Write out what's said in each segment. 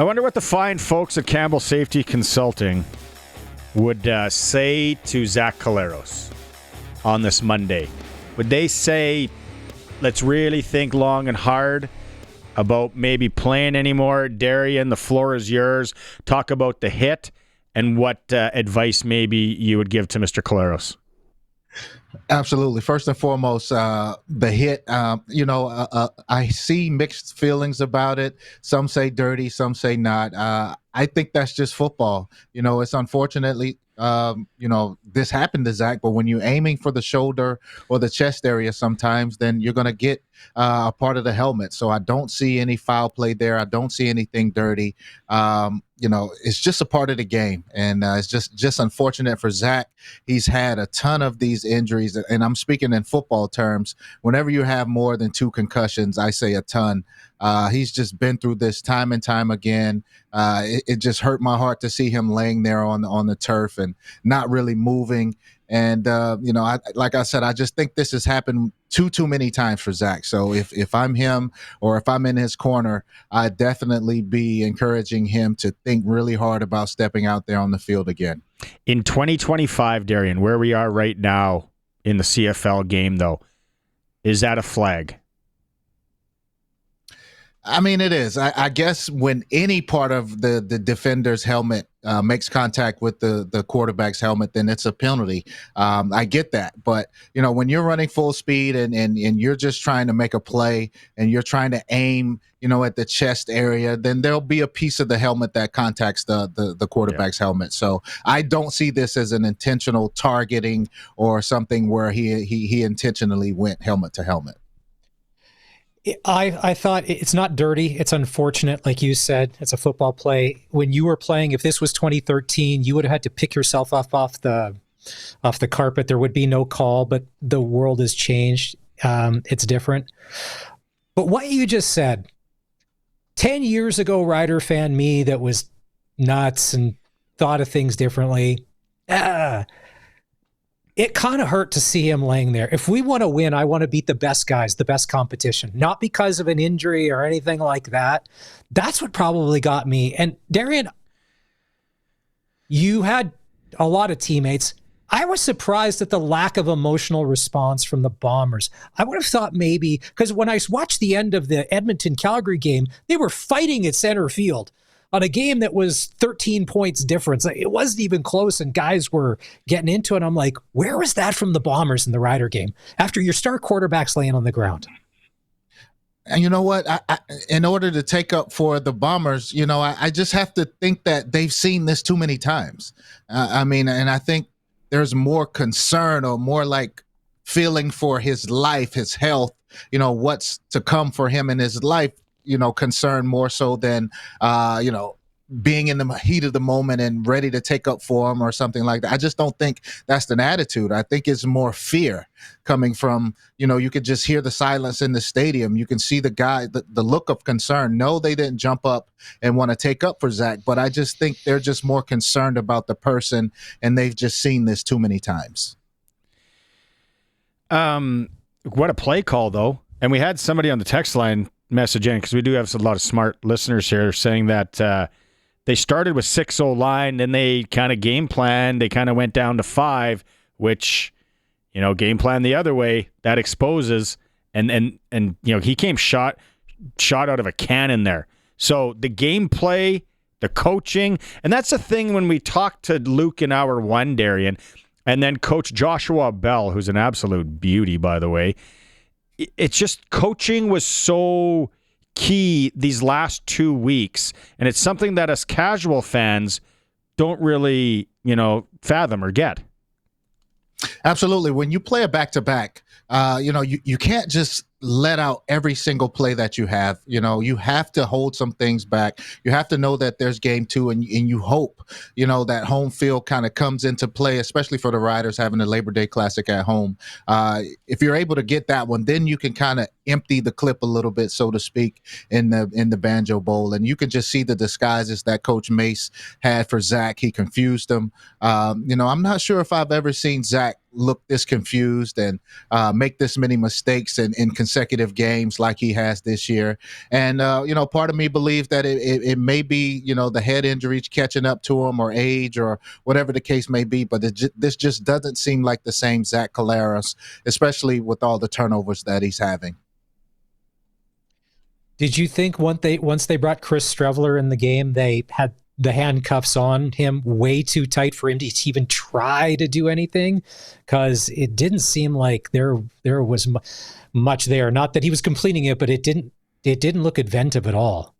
I wonder what the fine folks at Campbell Safety Consulting would say to Zack Collaros on this Monday. Would they say, let's really think long and hard about maybe playing anymore? Darian, the floor is yours. Talk about the hit and what advice maybe you would give to Mr. Collaros. Absolutely. First and foremost, the hit, I see mixed feelings about it. Some say dirty, some say not. I think that's just football. It's unfortunately, this happened to Zach, but when you're aiming for the shoulder or the chest area sometimes, then you're going to get a part of the helmet. So I don't see any foul play there. I don't see anything dirty. It's just a part of the game. And it's just unfortunate for Zach. He's had a ton of these injuries, and I'm speaking in football terms. Whenever you have more than 2 concussions, I say a ton. He's just been through this time and time again. It just hurt my heart to see him laying there on the turf and not really moving. And, like I said, I just think this has happened too many times for Zach. So if I'm him or if I'm in his corner, I'd definitely be encouraging him to think really hard about stepping out there on the field again. In 2025, Darian, where we are right now in the CFL game, though, is that a flag? I mean, it is. I guess when any part of the defender's helmet makes contact with the quarterback's helmet, then it's a penalty. I get that. But, when you're running full speed and you're just trying to make a play and you're trying to aim, at the chest area, then there'll be a piece of the helmet that contacts the quarterback's helmet. So I don't see this as an intentional targeting or something where he intentionally went helmet to helmet. I thought it's not dirty. It's unfortunate. Like you said, it's a football play. When you were playing, if this was 2013, you would have had to pick yourself up off the carpet. There would be no call, but the world has changed. It's different. But what you just said, 10 years ago, Rider fan me that was nuts and thought of things differently. It kind of hurt to see him laying there. If we want to win, I want to beat the best guys, the best competition, not because of an injury or anything like that. That's what probably got me. And Darian, you had a lot of teammates. I was surprised at the lack of emotional response from the Bombers. I would have thought maybe, because when I watched the end of the Edmonton-Calgary game, they were fighting at center field on a game that was 13 points difference. It wasn't even close, and guys were getting into it. I'm like, where was that from the Bombers in the Rider game after your star quarterback's laying on the ground? And you know what? I in order to take up for the Bombers, I just have to think that they've seen this too many times. And I think there's more concern or more like feeling for his life, his health, what's to come for him in his life, concern more so than, being in the heat of the moment and ready to take up for him or something like that. I just don't think that's an attitude. I think it's more fear coming from, you could just hear the silence in the stadium. You can see the guy, the look of concern. No, they didn't jump up and want to take up for Zach, but I just think they're just more concerned about the person, and they've just seen this too many times. What a play call, though. And we had somebody on the text line message in, because we do have a lot of smart listeners here, saying that they started with 6 O-line, then they kind of game planned. They kind of went down to 5, which, game plan the other way, that exposes. And he came shot out of a cannon there. So the gameplay, the coaching, and that's the thing when we talked to Luke in hour 1, Darian, and then Coach Joshua Bell, who's an absolute beauty, by the way. It's just coaching was so key these last 2 weeks, and it's something that us casual fans don't really, fathom or get. Absolutely. When you play a back-to-back, you can't just let out every single play that you have. You have to hold some things back. You have to know that there's game 2, and you hope, that home field kind of comes into play, especially for the Riders having the Labor Day Classic at home. If you're able to get that one, then you can kind of empty the clip a little bit, so to speak, in the Banjo Bowl. And you can just see the disguises that Coach Mace had for Zach. He confused him. I'm not sure if I've ever seen Zach look this confused and make this many mistakes in consecutive games like he has this year. And, part of me believes that it may be, the head injuries catching up to him or age or whatever the case may be. But this just doesn't seem like the same Zach Collaros, especially with all the turnovers that he's having. Did you think once they brought Chris Streveler in the game, they had the handcuffs on him way too tight for him to even try to do anything? Because it didn't seem like there was much there. Not that he was completing it, but it didn't look inventive at all.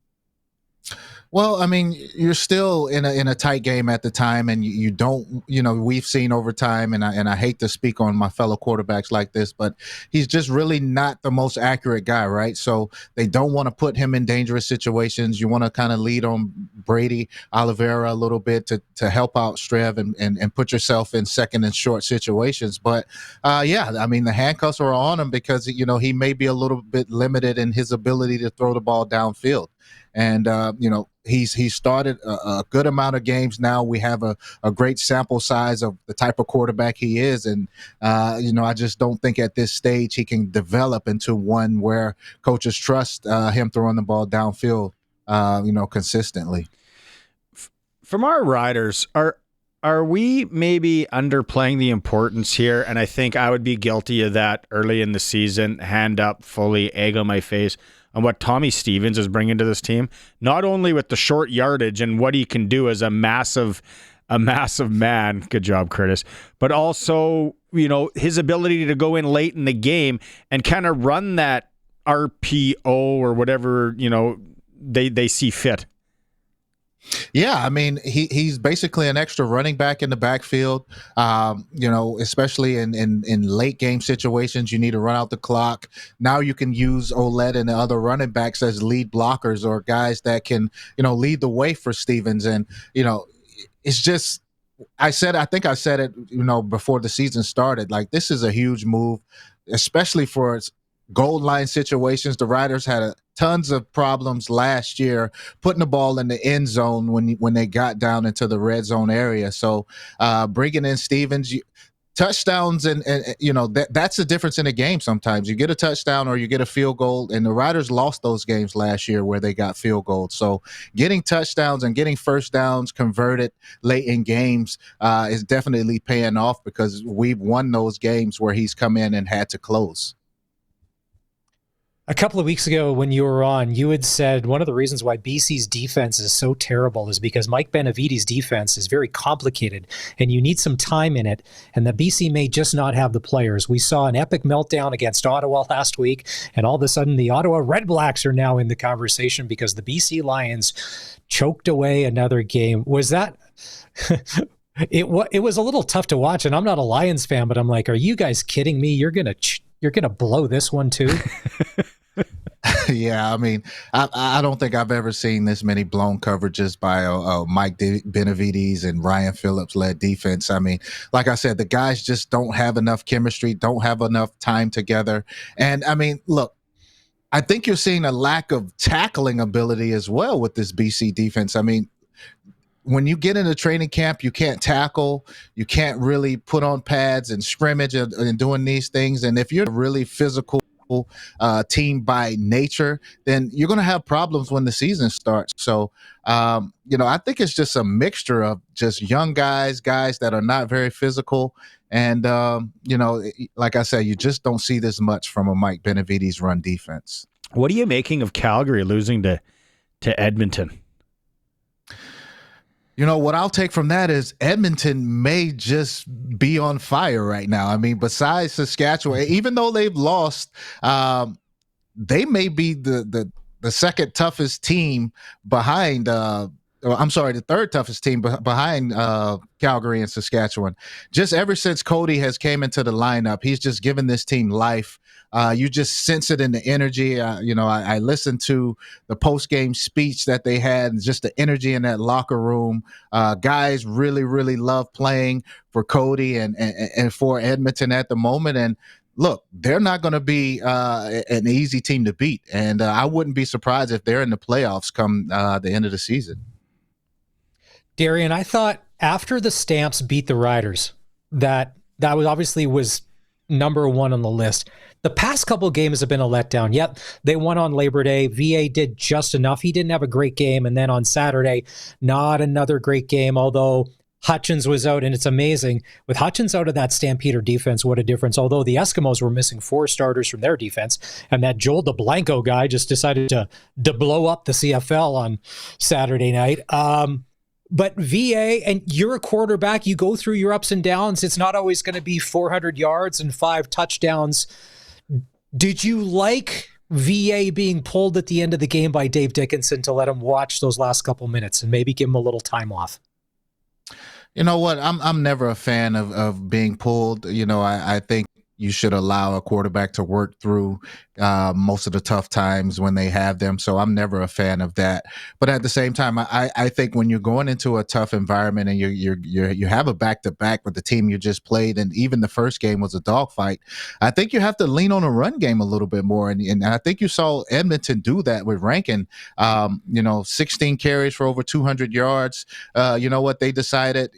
Well, I mean, you're still in a tight game at the time, and you don't, we've seen over time, and I hate to speak on my fellow quarterbacks like this, but he's just really not the most accurate guy, right? So they don't want to put him in dangerous situations. You want to kind of lead on Brady Oliveira a little bit to help out Strev and put yourself in second and short situations. But the handcuffs are on him because, he may be a little bit limited in his ability to throw the ball downfield. And, he's started a good amount of games now. We have a great sample size of the type of quarterback he is. And, I just don't think at this stage he can develop into one where coaches trust him throwing the ball downfield, consistently. From our riders, are we maybe underplaying the importance here? And I think I would be guilty of that early in the season, hand up, fully, egg on my face, on what Tommy Stevens is bringing to this team, not only with the short yardage and what he can do as a massive man, good job, Curtis, but also, his ability to go in late in the game and kind of run that RPO or whatever, they see fit. Yeah, I mean, he's basically an extra running back in the backfield. Especially in late game situations, you need to run out the clock. Now you can use Olette and the other running backs as lead blockers or guys that can, lead the way for Stevens. And, it's just, I think I said it, before the season started, like this is a huge move, especially for its goal line situations. The Riders had tons of problems last year putting the ball in the end zone when they got down into the red zone area. So bringing in Stevens, touchdowns and that's the difference in a game. Sometimes you get a touchdown or you get a field goal, and the Riders lost those games last year where they got field goals. So getting touchdowns and getting first downs converted late in games is definitely paying off because we've won those games where he's come in and had to close. A couple of weeks ago when you were on, you had said one of the reasons why BC's defense is so terrible is because Mike Benevides' defense is very complicated and you need some time in it, and that BC may just not have the players. We saw an epic meltdown against Ottawa last week, and all of a sudden the Ottawa Red Blacks are now in the conversation because the BC Lions choked away another game. Was that... It was a little tough to watch, and I'm not a Lions fan, but I'm like, are you guys kidding me? You're gonna blow this one too? Yeah, I mean, I don't think I've ever seen this many blown coverages by Mike Benevides and Ryan Phillips led defense. I mean, like I said, the guys just don't have enough chemistry, don't have enough time together. And I mean, look, I think you're seeing a lack of tackling ability as well with this BC defense. I mean, when you get into training camp, you can't tackle, you can't really put on pads and scrimmage and doing these things. And if you're a really physical team by nature, then you're going to have problems when the season starts. So, I think it's just a mixture of just young guys that are not very physical. And, like I said, you just don't see this much from a Mike Benevides run defense. What are you making of Calgary losing to Edmonton? What I'll take from that is Edmonton may just be on fire right now. I mean, besides Saskatchewan, even though they've lost, they may be the second toughest team behind. The third toughest team behind Calgary and Saskatchewan. Just ever since Cody has came into the lineup, he's just given this team life. You just sense it in the energy. I listened to the post-game speech that they had, and just the energy in that locker room. Guys really, really love playing for Cody and for Edmonton at the moment. And look, they're not going to be an easy team to beat. And I wouldn't be surprised if they're in the playoffs come the end of the season. Darian, I thought after the Stamps beat the Riders that that was obviously number one on the list. The past couple of games have been a letdown. Yep, they won on Labor Day. VA did just enough. He didn't have a great game. And then on Saturday, not another great game, although Hutchins was out, and it's amazing. With Hutchins out of that Stampeder defense, what a difference. Although the Eskimos were missing 4 starters from their defense, and that Joel DeBlanco guy just decided to blow up the CFL on Saturday night. But VA, and you're a quarterback, you go through your ups and downs. It's not always going to be 400 yards and 5 touchdowns. Did you like VA being pulled at the end of the game by Dave Dickinson to let him watch those last couple minutes and maybe give him a little time off? You know what? I'm never a fan of being pulled. You know, I think you should allow a quarterback to work through most of the tough times when they have them. So I'm never a fan of that. But at the same time, I think when you're going into a tough environment and you have a back-to-back with the team you just played, and even the first game was a dogfight, I think you have to lean on a run game a little bit more. And I think you saw Edmonton do that with Rankin. 16 carries for over 200 yards. You know what? They decided,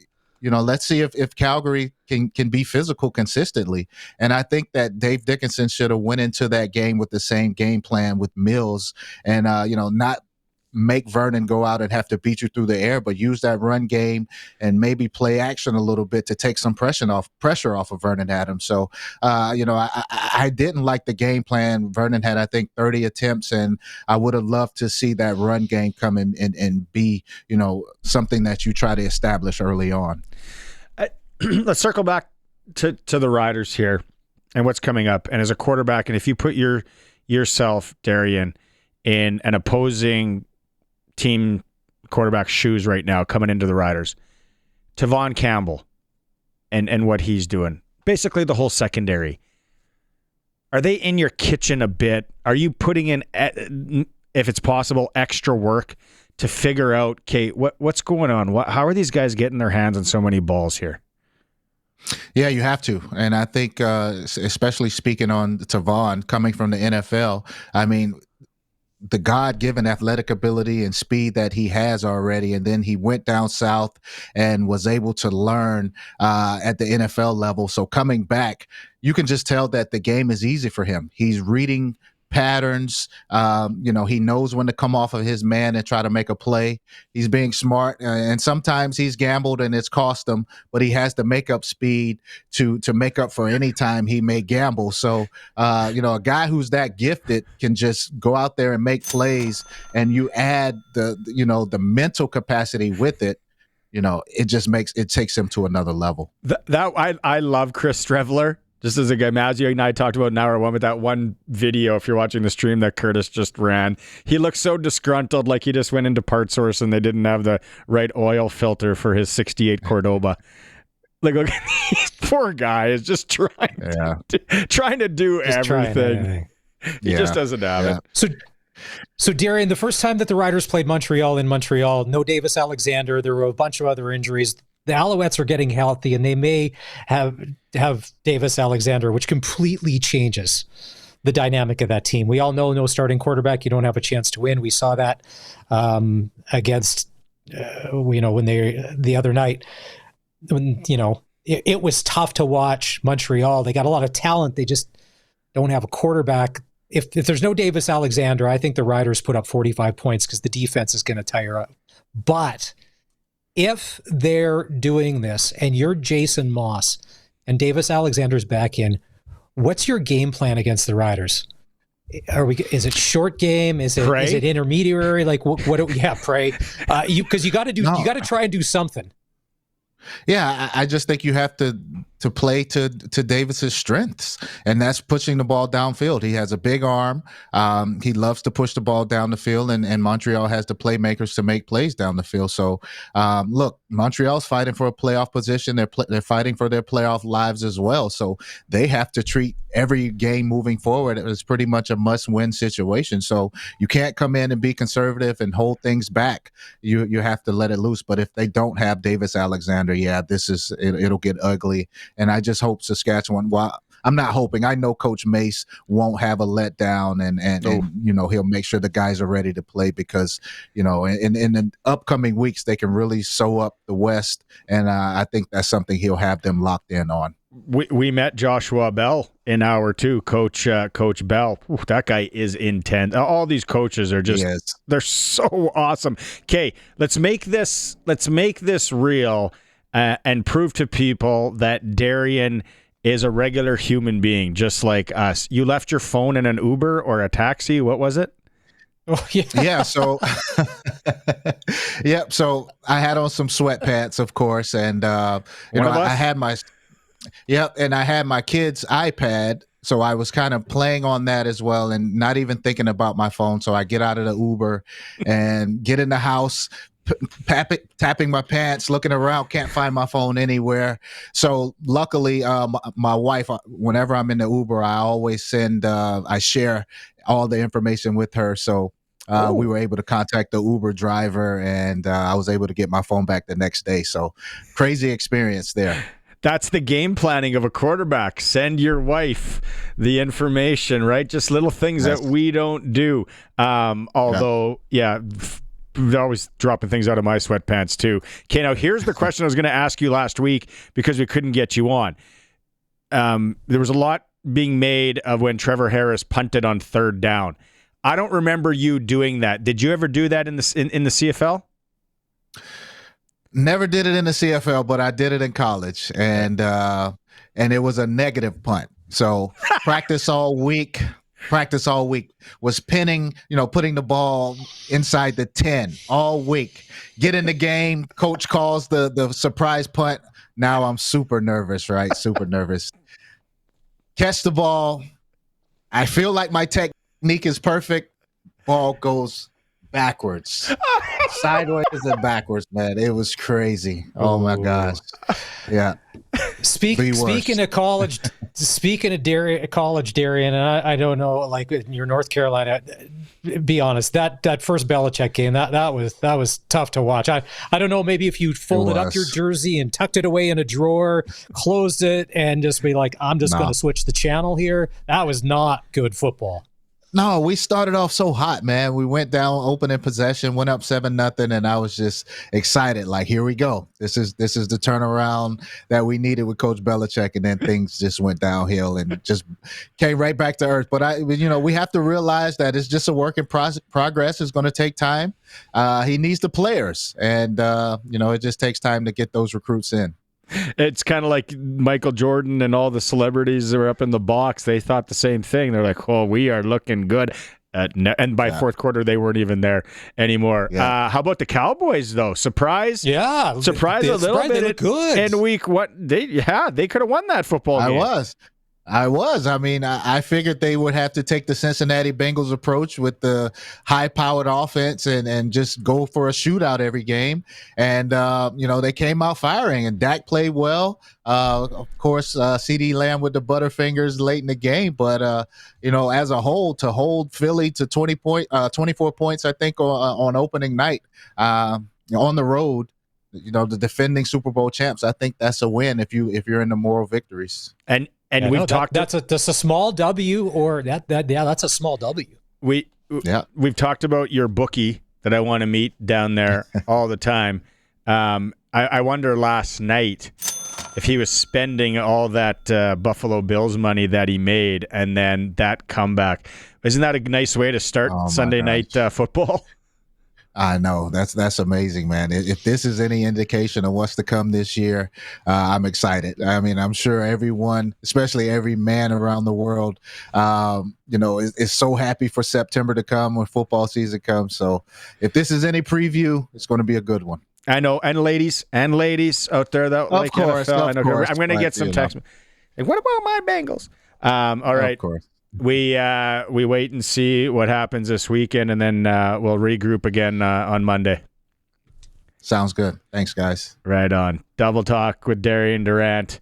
let's see if Calgary can be physical consistently. And I think that Dave Dickinson should have went into that game with the same game plan with Mills and, not make Vernon go out and have to beat you through the air, but use that run game and maybe play action a little bit to take some pressure off of Vernon Adams. So, I didn't like the game plan. Vernon had, I think, 30 attempts, and I would have loved to see that run game come in and be, something that you try to establish early on. Let's circle back to the Riders here and what's coming up. And as a quarterback, and if you put yourself, Darian, in an opposing team quarterback shoes right now coming into the Riders, Tavon Campbell and what he's doing, basically the whole secondary, are they in your kitchen a bit? Are you putting in, if it's possible, extra work to figure out, okay, what's going on? How are these guys getting their hands on so many balls here? Yeah, you have to. And I think, especially speaking on Tavon coming from the NFL, I mean, the God-given athletic ability and speed that he has already, and then he went down south and was able to learn at the NFL level. So coming back, you can just tell that the game is easy for him. He's reading patterns. He knows when to come off of his man and try to make a play. He's being smart, and sometimes he's gambled and it's cost him, but he has the makeup speed to make up for any time he may gamble. So, a guy who's that gifted can just go out there and make plays, and you add the mental capacity with it. It takes him to another level. I love Chris Strevler. Just as a guy, Mazio and I talked about in hour one with that one video, if you're watching the stream that Curtis just ran, he looked so disgruntled, like he just went into Part Source and they didn't have the right oil filter for his 68 Cordoba. Like, look, this poor guy is just trying to do everything. He just doesn't have it. So Darian, the first time that the Riders played Montreal in Montreal, no Davis Alexander, there were a bunch of other injuries. The Alouettes are getting healthy, and they may have Davis Alexander, which completely changes the dynamic of that team. We all know no starting quarterback, you don't have a chance to win. We saw that against, when the other night, when, it was tough to watch Montreal. They got a lot of talent. They just don't have a quarterback. If there's no Davis Alexander, I think the Riders put up 45 points because the defense is going to tire out. But if they're doing this and you're Jason Moss and Davis Alexander's back in, what's your game plan against the Riders? Is it short game? Is it intermediary? Like pray. Because you got to try and do something. Yeah, I just think you have to play to Davis's strengths, and that's pushing the ball downfield. He has a big arm. He loves to push the ball down the field, and Montreal has the playmakers to make plays down the field. So, look, Montreal's fighting for a playoff position. They're fighting for their playoff lives as well. So they have to treat every game moving forward as pretty much a must-win situation. So you can't come in and be conservative and hold things back. You have to let it loose. But if they don't have Davis Alexander, it'll get ugly. And I just hope Saskatchewan, I'm not hoping. I know Coach Mace won't have a letdown, and he'll make sure the guys are ready to play because in the upcoming weeks they can really sew up the West, and I think that's something he'll have them locked in on. We met Joshua Bell in hour 2, Coach Bell. Ooh, that guy is intense. All these coaches are just they're so awesome. Okay, let's make this real and prove to people that Darian is a regular human being just like us. You left your phone in an Uber or a taxi. What was it? Oh, yeah. Yeah. So, yep. So I had on some sweatpants, of course, and I had my. Yep, and I had my kid's iPad, so I was kind of playing on that as well and not even thinking about my phone. So I get out of the Uber and get in the house, tapping my pants, looking around, can't find my phone anywhere. So luckily, my wife, whenever I'm in the Uber, I always I share all the information with her. So we were able to contact the Uber driver, and I was able to get my phone back the next day. So crazy experience there. That's the game planning of a quarterback. Send your wife the information, right? Just little things that we don't do. Although, always dropping things out of my sweatpants too. Okay, now here's the question I was going to ask you last week because we couldn't get you on. There was a lot being made of when Trevor Harris punted on 3rd down. I don't remember you doing that. Did you ever do that in the CFL? Never did it in the CFL, but I did it in college, and it was a negative punt. So practice all week was pinning, putting the ball inside the 10 all week. Get in the game, coach calls the surprise punt. Now I'm super nervous, right? Super nervous. Catch the ball. I feel like my technique is perfect. Ball goes backwards, sideways and backwards, man. It was crazy. Oh my gosh. Yeah. Speaking of college, Darian, and I don't know, like in your North Carolina, be honest, that first Belichick game, that was tough to watch. I don't know, maybe if you folded up your jersey and tucked it away in a drawer, closed it, and just be like, I'm just going to switch the channel here. That was not good football. No, we started off so hot, man. We went down opening possession, went up 7-0, and I was just excited. Like, here we go. This is the turnaround that we needed with Coach Belichick, and then things just went downhill and just came right back to earth. But we have to realize that it's just a work in progress. It's going to take time. He needs the players, and it just takes time to get those recruits in. It's kind of like Michael Jordan and all the celebrities that were up in the box. They thought the same thing. They're like, "Oh, we are looking good." And by fourth quarter, they weren't even there anymore. Yeah. How about the Cowboys, though? Surprise? Yeah. Surprise a little bit. They look good. In week they could have won that football game. I was. I mean, I figured they would have to take the Cincinnati Bengals approach with the high-powered offense and just go for a shootout every game. And, they came out firing, and Dak played well. Of course, CeeDee Lamb with the butterfingers late in the game. But, as a whole, to hold Philly to 24 points, I think, on opening night on the road, the defending Super Bowl champs, I think that's a win if you're in the moral victories. And we've talked. That's a small W, or that's a small W. We've talked about your bookie that I want to meet down there all the time. I wonder last night if he was spending all that Buffalo Bills money that he made, and then that comeback. Isn't that a nice way to start Sunday night football? I know. That's amazing, man. If this is any indication of what's to come this year, I'm excited. I mean, I'm sure everyone, especially every man around the world, is so happy for September to come when football season comes. So if this is any preview, it's going to be a good one. I know. And ladies out there that like NFL, I'm going to get some text. Like, what about my Bengals? All right. Of course. We wait and see what happens this weekend, and then we'll regroup again on Monday. Sounds good. Thanks, guys. Right on. Double Talk with Darian Durant.